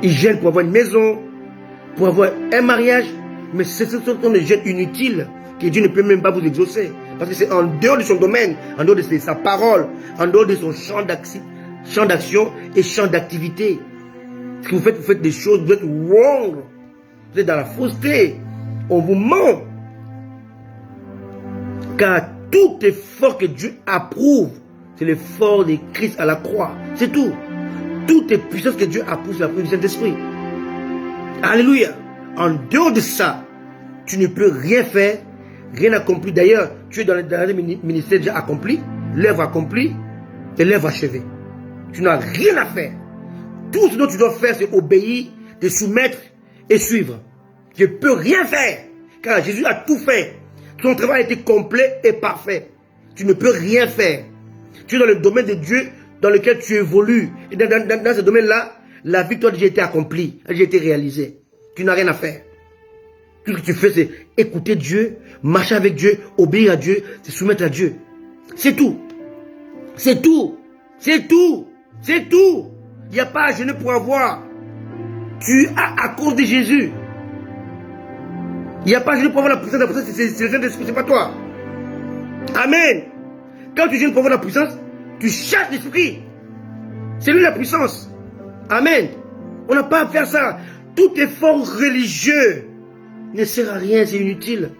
Il jeûne pour avoir une maison. Pour avoir un mariage. Mais ce sont des jeûnes inutiles que Dieu ne peut même pas vous exaucer. Parce que c'est en dehors de son domaine, en dehors de sa parole, en dehors de son champ d'action et champ d'activité. Ce que vous faites des choses, vous êtes wrong. Vous êtes dans la fausseté. On vous ment. Car tout effort que Dieu approuve, c'est l'effort de Christ à la croix. C'est tout. Toute puissance que Dieu approuve, c'est la puissance du Saint-Esprit. Alléluia. En dehors de ça, tu ne peux rien faire, rien accomplir. D'ailleurs, tu es dans le ministère déjà accompli, l'œuvre accomplie et l'œuvre achevée. Tu n'as rien à faire. Tout ce dont tu dois faire, c'est obéir, te soumettre et suivre. Tu ne peux rien faire, car Jésus a tout fait. Son travail a été complet et parfait. Tu ne peux rien faire. Tu es dans le domaine de Dieu dans lequel tu évolues. Et dans ce domaine-là, La victoire a déjà été accomplie, a déjà été réalisée. Tu n'as rien à faire. Tout ce que tu fais, c'est écouter Dieu, marcher avec Dieu, obéir à Dieu, se soumettre à Dieu. C'est tout. C'est tout. C'est tout. C'est tout. Il n'y a pas à jeûner pour avoir. Tu as à cause de Jésus. Il n'y a pas à jeûner pour avoir la puissance. La puissance, c'est le Saint-Esprit, c'est pas toi. Amen. Quand tu jeûnes pour avoir la puissance, tu chasses l'esprit. C'est lui la puissance. Amen. On n'a pas à faire ça. Tout effort religieux ne sert à rien, c'est inutile.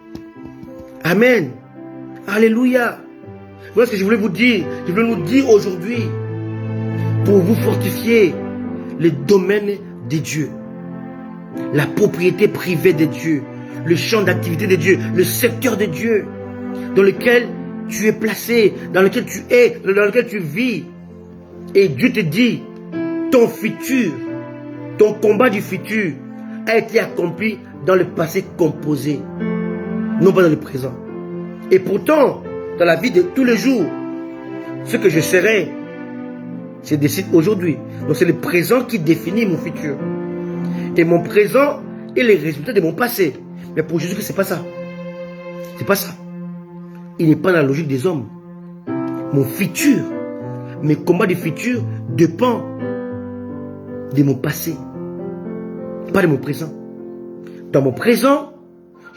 Amen. Alléluia. Voilà ce que je voulais vous dire. Je voulais nous dire aujourd'hui, pour vous fortifier les domaines de Dieu, la propriété privée de Dieu, le champ d'activité de Dieu, le secteur de Dieu, dans lequel tu es placé, dans lequel tu es, dans lequel tu vis. Et Dieu te dit, ton futur, ton combat du futur a été accompli dans le passé composé, non pas dans le présent. Et pourtant, dans la vie de tous les jours, ce que je serai, je décide aujourd'hui. Donc c'est le présent qui définit mon futur. Et mon présent est le résultat de mon passé. Mais pour Jésus, c'est pas ça. C'est pas ça. Il n'est pas dans la logique des hommes. Mon futur, mes combats du futur dépendent de mon passé, pas de mon présent. Dans mon présent,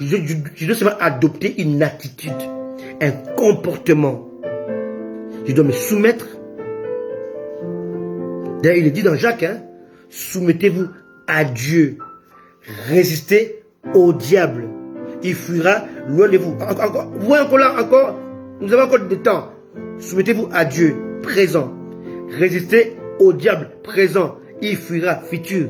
je dois seulement adopter une attitude, un comportement. Je dois me soumettre. D'ailleurs, il est dit dans Jacques, soumettez-vous à Dieu. Résistez au diable. Il fuira loin de vous. Vous encore là, encore, nous avons encore du temps. Soumettez-vous à Dieu, présent. Résistez au diable, présent. Il fuira, futur.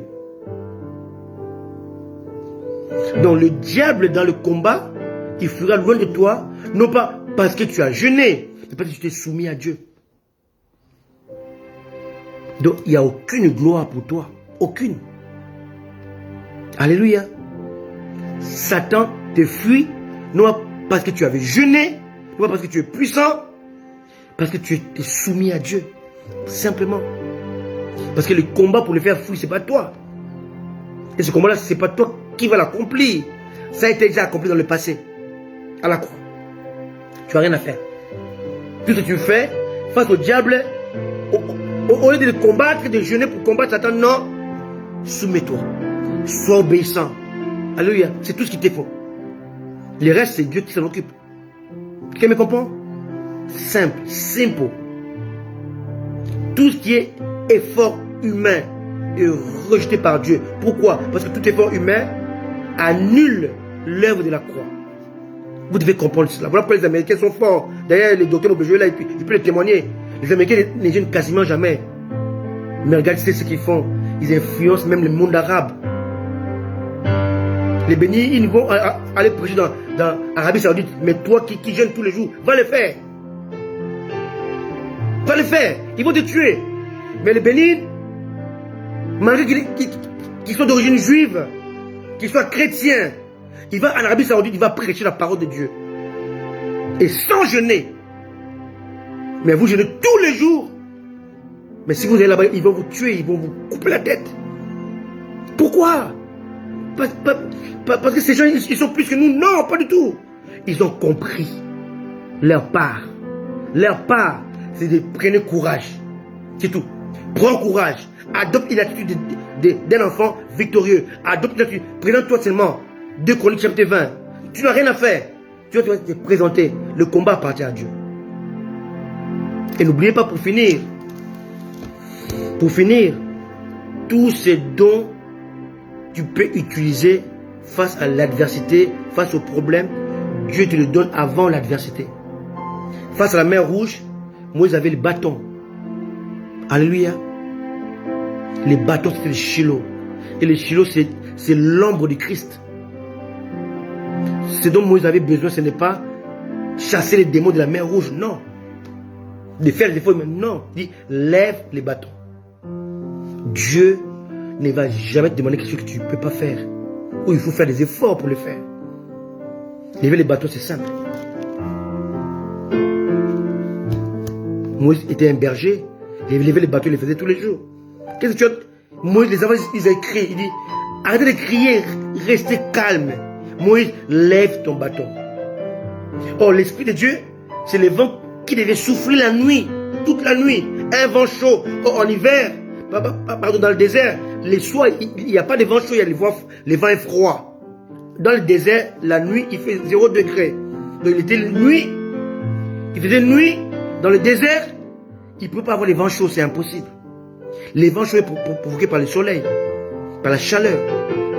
Donc le diable dans le combat, il fuira loin de toi, non pas parce que tu as jeûné, mais parce que tu t'es soumis à Dieu. Donc il n'y a aucune gloire pour toi. Aucune. Alléluia. Satan te fuit, non pas parce que tu avais jeûné, non pas parce que tu es puissant, parce que tu es soumis à Dieu. Simplement. Parce que le combat pour le faire fuir, ce n'est pas toi. Et ce combat-là, ce n'est pas toi qui va l'accomplir. Ça a été déjà accompli dans le passé. À la croix. Tu n'as rien à faire. Tout ce que tu fais face au diable, au lieu de le combattre, de jeûner pour combattre Satan, non. Soumets-toi. Sois obéissant. Alléluia. C'est tout ce qu'il te faut. Le reste, c'est Dieu qui s'en occupe. Quelqu'un me comprend? Simple. Simple. Tout ce qui est effort humain est rejeté par Dieu. Pourquoi? Parce que tout effort humain annule l'œuvre de la croix. Vous devez comprendre cela. Voilà pourquoi les Américains sont forts. D'ailleurs, les docteurs Obéjoué, là, je peux le témoigner. Les Américains ne gênent quasiment jamais. Mais regarde ce qu'ils font. Ils influencent même le monde arabe. Les bénis, ils vont aller prêcher dans l'Arabie Saoudite. Mais toi qui jeûnes tous les jours, va le faire. Va le faire. Ils vont te tuer. Mais les bénis, malgré qu'ils soient d'origine juive, qu'ils soient chrétiens, il va en Arabie Saoudite, il va prêcher la parole de Dieu. Et sans jeûner. Mais vous jeûnez tous les jours. Mais si vous allez là-bas, ils vont vous tuer, ils vont vous couper la tête. Pourquoi? Parce que ces gens, ils sont plus que nous. Non, pas du tout. Ils ont compris leur part. Leur part, c'est de prendre courage. C'est tout. Prends courage. Adopte une attitude d'un enfant victorieux. Adopte une attitude. Présente-toi seulement. 2 Chroniques chapitre 20. Tu n'as rien à faire. Tu dois te présenter. Le combat appartient à Dieu. Et n'oubliez pas pour finir, tous ces dons tu peux utiliser face à l'adversité, face au problème, Dieu te le donne avant l'adversité. Face à la mer rouge, Moïse avait le bâton. Alléluia. Les bâtons, c'était le Shiloh. Et le Shiloh, c'est l'ombre du Christ. Ce dont Moïse avait besoin, ce n'est pas chasser les démons de la mer rouge, non. De faire des efforts, mais non. Il dit, lève les bâtons. Dieu ne va jamais te demander quelque chose que tu ne peux pas faire. Ou il faut faire des efforts pour le faire. Lever les bâtons, c'est simple. Moïse était un berger. Il levait les bâtons, il les faisait tous les jours. Qu'est-ce que tu as? Moïse, les enfants, ils écrivent. Il dit, arrêtez de crier, restez calme. Moïse, lève ton bâton. Oh, l'Esprit de Dieu, c'est le vent qui devait souffler la nuit, toute la nuit. Un vent chaud. Oh, en hiver, pardon, dans le désert, les soirs, il n'y a pas de vent chaud, il y a les vents froids. Dans le désert, la nuit, il fait 0 degré. Donc il était nuit. Il faisait nuit dans le désert. Il ne peut pas avoir les vents chauds, c'est impossible. Les vents chauds sont provoqués par le soleil, par la chaleur.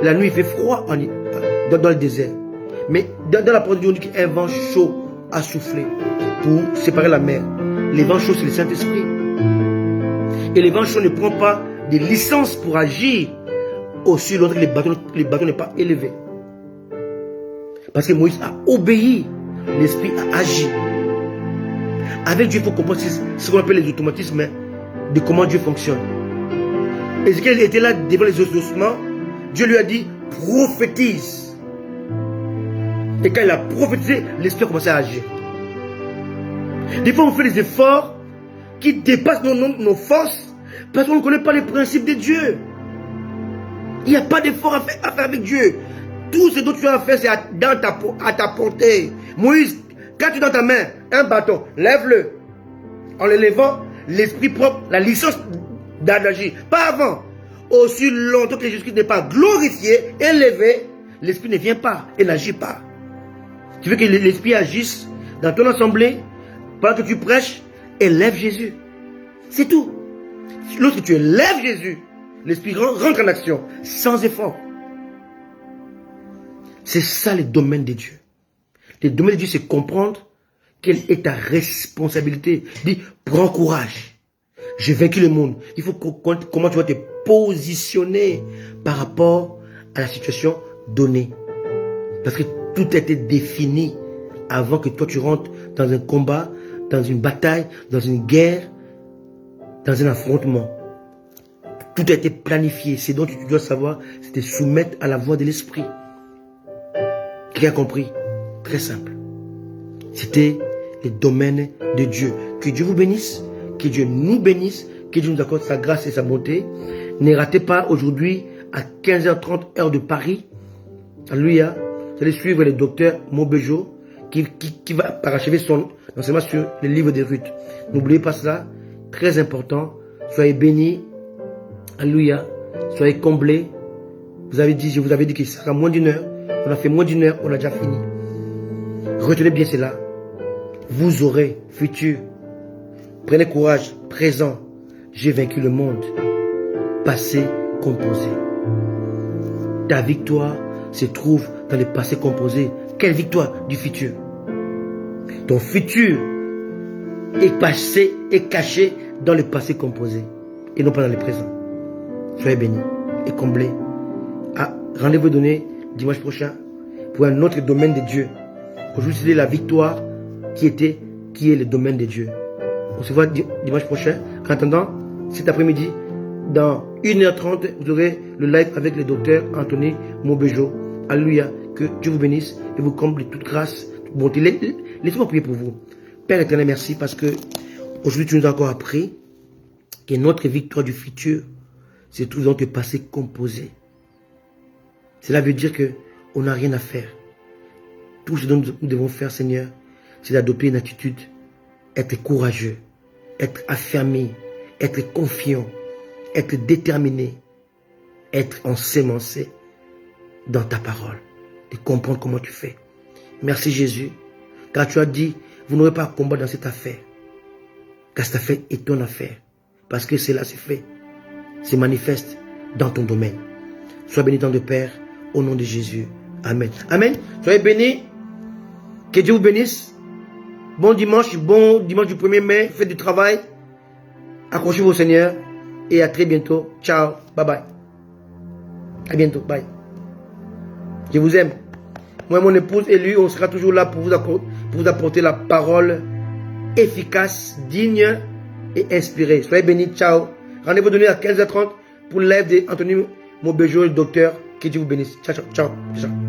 La nuit, il fait froid dans le désert. Mais dans la parole de Dieu, on dit qu'un vent chaud a soufflé pour séparer la mer. Les vents chauds, c'est le Saint-Esprit. Et les vents chauds ne prennent pas de licence pour agir au-dessus de l'autre. Les bateaux n'est pas élevé. Parce que Moïse a obéi. L'Esprit a agi. Avec Dieu, il faut comprendre ce qu'on appelle les automatismes de comment Dieu fonctionne. Ézéchiel était là devant les ossements. Dieu lui a dit, prophétise. Et quand il a prophétisé, l'Esprit a commencé à agir. Des fois, on fait des efforts qui dépassent nos forces parce qu'on ne connaît pas les principes de Dieu. Il n'y a pas d'effort à faire avec Dieu. Tout ce dont tu as à faire, c'est à ta portée. Moïse, quand tu as dans ta main un bâton, lève-le. En le levant, l'Esprit prend la licence d'agir. Pas avant. Aussi longtemps que Jésus-Christ n'est pas glorifié, élevé, l'Esprit ne vient pas et n'agit pas. Tu veux que l'Esprit agisse dans ton assemblée, pendant que tu prêches, élève Jésus. C'est tout. Lorsque tu élèves Jésus, l'Esprit rentre en action, sans effort. C'est ça le domaine de Dieu. Le domaine de Dieu, c'est comprendre quelle est ta responsabilité. Dis, prends courage. J'ai vaincu le monde. Il faut comment tu vas te positionner par rapport à la situation donnée. Parce que tout a été défini avant que toi tu rentres dans un combat, dans une bataille, dans une guerre, dans un affrontement. Tout a été planifié. C'est donc tu dois savoir, c'est te soumettre à la voix de l'Esprit. Qui a compris? Très simple. C'était le domaine de Dieu. Que Dieu vous bénisse, que Dieu nous bénisse, que Dieu nous accorde sa grâce et sa bonté. Ne ratez pas aujourd'hui à 15h30 heure de Paris. Alléluia. Vous allez suivre le docteur Mobejo qui va parachever son enseignement sur le livre de Ruth. N'oubliez pas ça. Très important. Soyez bénis. Alléluia. Soyez comblés. Je vous avais dit qu'il sera moins d'une heure. On a fait moins d'une heure, on a déjà fini. Retenez bien cela. Vous aurez futur. Prenez courage, présent. J'ai vaincu le monde. Passé composé. Ta victoire se trouve dans le passé composé. Quelle victoire? Du futur. Ton futur est caché dans le passé composé et non pas dans le présent. Soyez bénis et comblés. Rendez-vous donné dimanche prochain pour un autre domaine de Dieu. Aujourd'hui, c'était la victoire qui est le domaine de Dieu. On se voit dimanche prochain. En attendant, cet après-midi, dans 1h30, vous aurez le live avec le docteur Anthony Mobejo. Alléluia. Que Dieu vous bénisse et vous comble de toute grâce, toute bonté. Laissez-moi prier pour vous. Père éternel, merci parce que aujourd'hui, tu nous as encore appris que notre victoire du futur se trouve dans le passé composé. Cela veut dire qu'on n'a rien à faire. Tout ce dont nous devons faire, Seigneur, c'est d'adopter une attitude, être courageux, être affermi, être confiant, être déterminé, être ensémencé dans ta parole, de comprendre comment tu fais. Merci Jésus, car tu as dit, vous n'aurez pas à combattre dans cette affaire, car cette affaire est ton affaire, parce que cela se fait, se manifeste dans ton domaine. Sois béni dans le Père, au nom de Jésus. Amen. Amen. Soyez bénis. Que Dieu vous bénisse. Bon dimanche du 1er mai. Faites du travail. Accrochez-vous au Seigneur. Et à très bientôt. Ciao. Bye bye. À bientôt. Bye. Je vous aime. Moi et mon épouse élue, on sera toujours là pour vous apporter la parole efficace, digne et inspirée. Soyez bénis. Ciao. Rendez-vous donné à 15h30 pour le live d'Anthony Mobejo, le docteur. Que Dieu vous bénisse. Ciao, ciao, ciao.